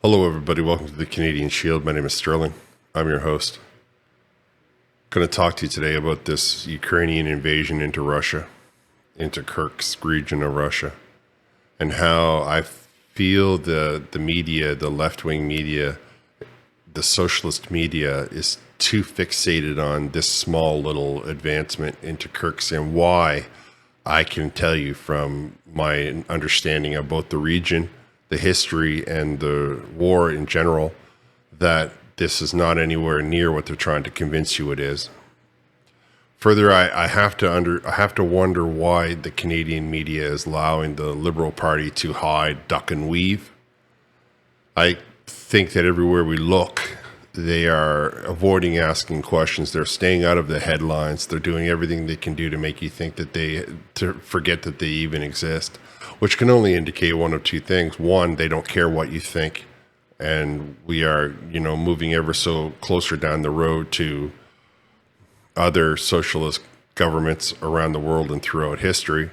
Hello everybody, welcome to the Canadian Shield. My name is Sterling. I'm your host. Going to talk to you today about this Ukrainian invasion into Russia, into Kirks region of Russia, and how I feel the media, the left-wing media, the socialist media is too fixated on this small little advancement into Kirks, and why I can tell you from my understanding of both the region, the history, and the war in general, that this is not anywhere near what they're trying to convince you it is. Further, I have to wonder why the Canadian media is allowing the Liberal Party to hide, duck, and weave. I think that everywhere we look, they are avoiding asking questions. They're staying out of the headlines. They're doing everything they can do to make you think that to forget that they even exist, which can only indicate one of two things. One, they don't care what you think, and we are, moving ever so closer down the road to other socialist governments around the world and throughout history.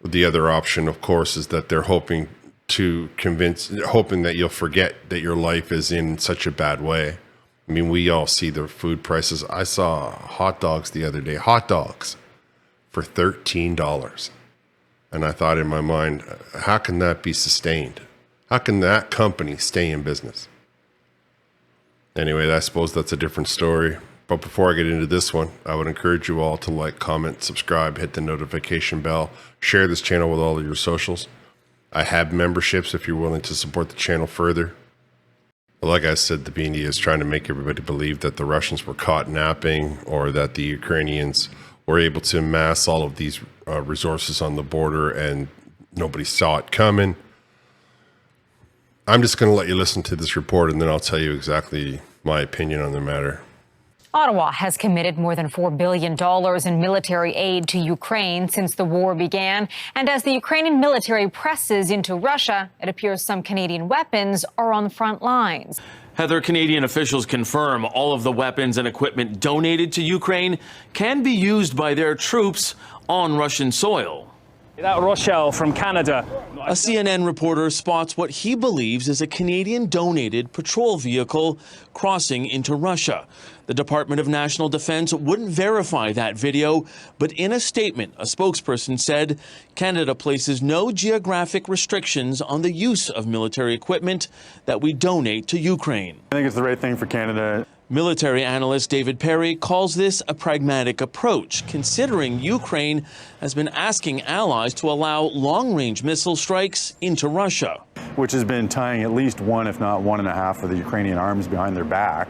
The other option, of course, is that they're hoping that you'll forget that your life is in such a bad way. I mean, we all see the food prices. I saw hot dogs the other day, hot dogs for $13. And I thought in my mind, how can that be sustained? How can that company stay in business? Anyway, I suppose that's a different story. But before I get into this one, I would encourage you all to like, comment, subscribe, hit the notification bell, share this channel with all of your socials. I have memberships if you're willing to support the channel further. But like I said, the media is trying to make everybody believe that the Russians were caught napping, or that the Ukrainians were able to amass all of these resources on the border and nobody saw it coming. I'm just going to let you listen to this report, and then I'll tell you exactly my opinion on the matter. Ottawa has committed more than $4 billion in military aid to Ukraine since the war began. And as the Ukrainian military presses into Russia, it appears some Canadian weapons are on the front lines. Heather, Canadian officials confirm all of the weapons and equipment donated to Ukraine can be used by their troops on Russian soil. That Rochelle from Canada. A CNN reporter spots what he believes is a Canadian-donated patrol vehicle crossing into Russia. The Department of National Defense wouldn't verify that video, but in a statement, a spokesperson said Canada places no geographic restrictions on the use of military equipment that we donate to Ukraine. I think it's the right thing for Canada. Military analyst David Perry calls this a pragmatic approach, considering Ukraine has been asking allies to allow long-range missile strikes into Russia, which has been tying at least one, if not 1.5, of the Ukrainian arms behind their back,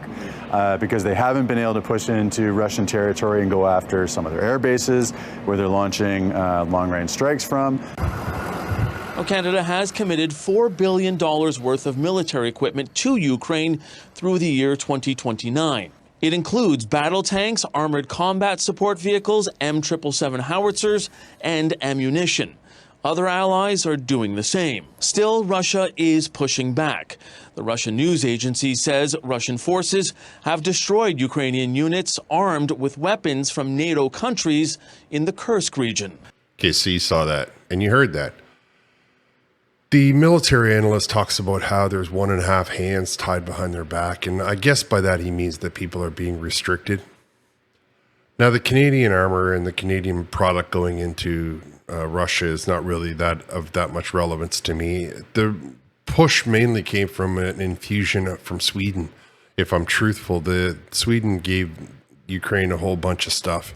because they haven't been able to push into Russian territory and go after some of their air bases where they're launching long-range strikes from. Canada has committed $4 billion worth of military equipment to Ukraine through the year 2029. It includes battle tanks, armored combat support vehicles, M777 howitzers, and ammunition. Other allies are doing the same. Still, Russia is pushing back. The Russian news agency says Russian forces have destroyed Ukrainian units armed with weapons from NATO countries in the Kirks region. Okay, so you saw that, and you heard that. The military analyst talks about how there's 1.5 hands tied behind their back, and I guess by that he means that people are being restricted. Now, the Canadian armor and the Canadian product going into Russia is not really that much relevance to me. The push mainly came from an infusion from Sweden. If I'm truthful, Sweden gave Ukraine a whole bunch of stuff,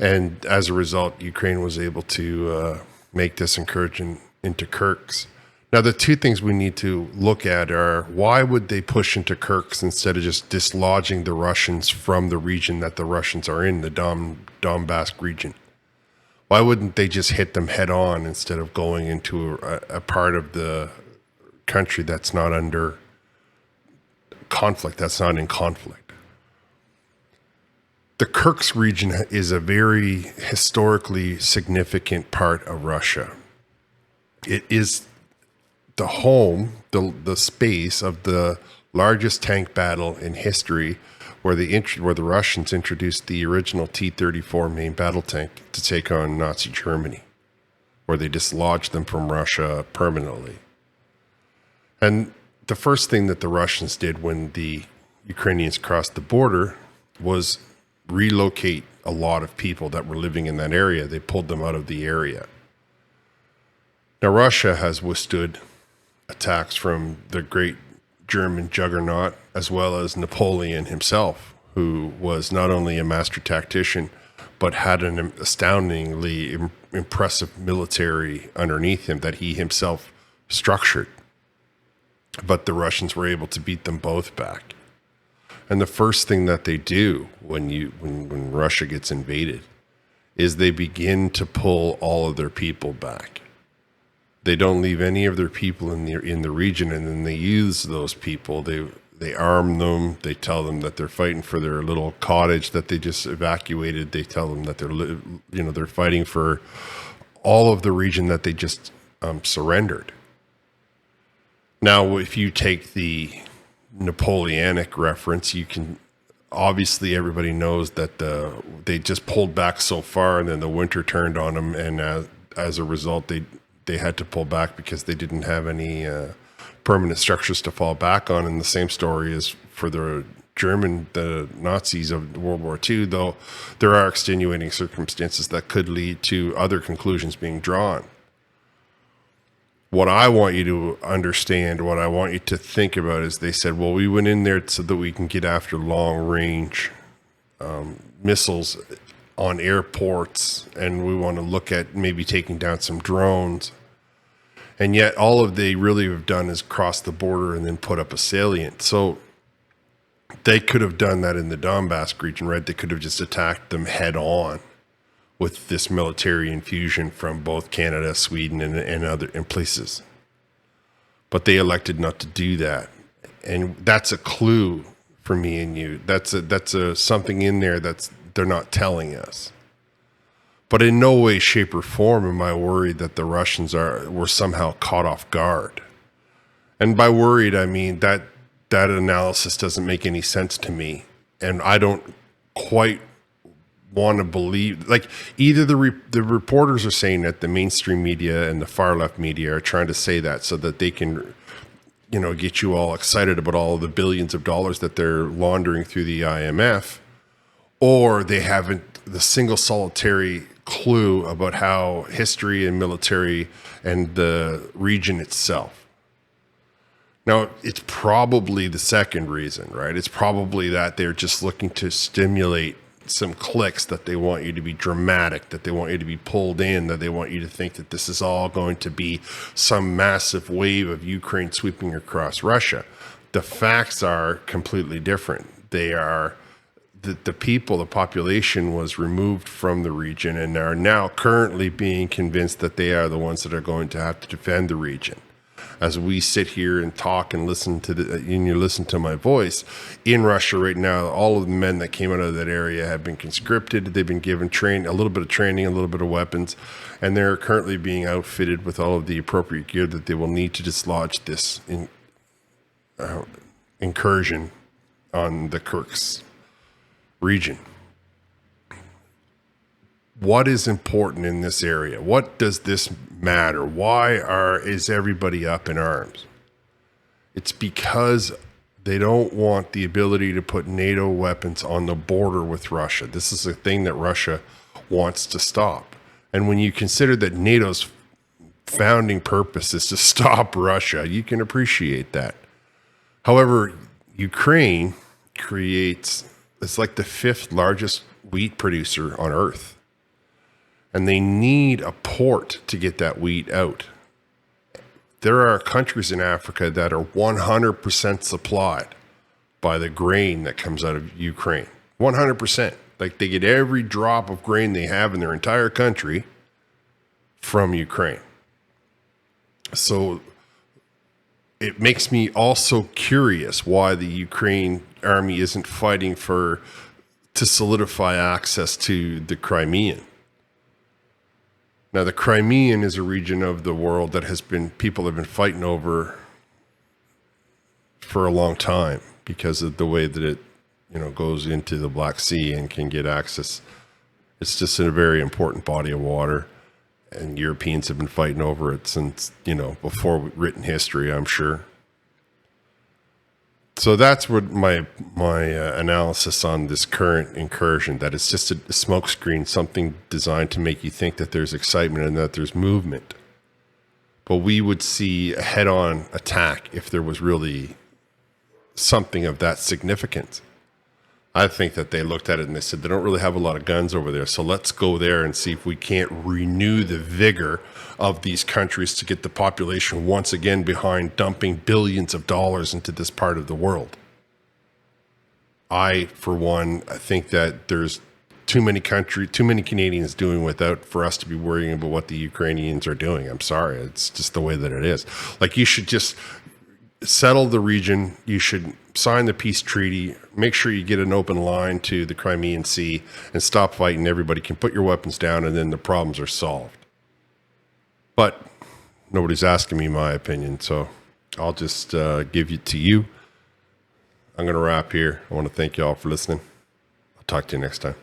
and as a result, Ukraine was able to make this incursion into Kirks. Now, the two things we need to look at are, why would they push into Kirks instead of just dislodging the Russians from the region that the Russians are in, the Donbass region? Why wouldn't they just hit them head on instead of going into a part of the country that's not under conflict, that's not in conflict? The Kirks region is a very historically significant part of Russia. It is the home, the space of the largest tank battle in history, where the Russians introduced the original T-34 main battle tank to take on Nazi Germany, where they dislodged them from Russia permanently. And the first thing that the Russians did when the Ukrainians crossed the border was relocate a lot of people that were living in that area. They pulled them out of the area. Now, Russia has withstood attacks from the great German juggernaut, as well as Napoleon himself, who was not only a master tactician, but had an astoundingly impressive military underneath him that he himself structured. But the Russians were able to beat them both back. And the first thing that they do when Russia gets invaded is they begin to pull all of their people back. They don't leave any of their people in the region, and then they use those people. They arm them. They tell them that they're fighting for their little cottage that they just evacuated. They tell them that they're fighting for all of the region that they just surrendered. Now, if you take the Napoleonic reference, you can obviously everybody knows that they just pulled back so far, and then the winter turned on them, and as a result, they had to pull back because they didn't have any permanent structures to fall back on. And the same story is for the Nazis of World War II, though there are extenuating circumstances that could lead to other conclusions being drawn. What I want you to understand, what I want you to think about is they said, well, we went in there so that we can get after long-range missiles on airports, and we want to look at maybe taking down some drones. And yet all of they really have done is cross the border and then put up a salient. So they could have done that in the Donbass region, right? They could have just attacked them head on with this military infusion from both Canada, Sweden, and other places. But they elected not to do that. And that's a clue for me and you. That's something in there they're not telling us. But in no way, shape, or form am I worried that the Russians were somehow caught off guard. And by worried, I mean that analysis doesn't make any sense to me. And I don't quite want to believe, like, either the reporters are saying that the mainstream media and the far left media are trying to say that so that they can, get you all excited about all of the billions of dollars that they're laundering through the IMF, or they haven't the single solitary clue about how history and military and the region itself. Now, it's probably the second reason, right? It's probably that they're just looking to stimulate some clicks, that they want you to be dramatic, that they want you to be pulled in, that they want you to think that this is all going to be some massive wave of Ukraine sweeping across Russia. The facts are completely different. They are the people, the population was removed from the region and are now currently being convinced that they are the ones that are going to have to defend the region. As we sit here and talk and listen to you listen to my voice, in Russia right now, all of the men that came out of that area have been conscripted. They've been given a little bit of training, a little bit of weapons, and they're currently being outfitted with all of the appropriate gear that they will need to dislodge this incursion on the Kirks region. What is important in this area? What does this matter? Why is everybody up in arms? It's because they don't want the ability to put NATO weapons on the border with Russia. This is a thing that Russia wants to stop. And when you consider that NATO's founding purpose is to stop Russia, you can appreciate that. However, Ukraine it's like the 5th largest wheat producer on earth. And they need a port to get that wheat out. There are countries in Africa that are 100% supplied by the grain that comes out of Ukraine. 100%. Like, they get every drop of grain they have in their entire country from Ukraine. So it makes me also curious why the Ukraine army isn't fighting to solidify access to the Crimean. Now, the Crimean is a region of the world that people have been fighting over for a long time because of the way that it, goes into the Black Sea and can get access. It's just a very important body of water, and Europeans have been fighting over it since, before written history, I'm sure. So that's what my analysis on this current incursion, that it's just a smokescreen, something designed to make you think that there's excitement and that there's movement. But we would see a head-on attack if there was really something of that significance. I think that they looked at it and they said they don't really have a lot of guns over there, so let's go there and see if we can't renew the vigor of these countries to get the population once again behind dumping billions of dollars into this part of the world. I, for one, I think that there's too many Canadians doing without for us to be worrying about what the Ukrainians are doing. I'm sorry, it's just the way that it is. Like, you should just settle the region. You should sign the peace treaty, make sure you get an open line to the Crimean Sea and stop fighting. Everybody can put your weapons down and then the problems are solved. But nobody's asking me my opinion, so I'll just give it to you. I'm going to wrap here. I want to thank you all for listening. I'll talk to you next time.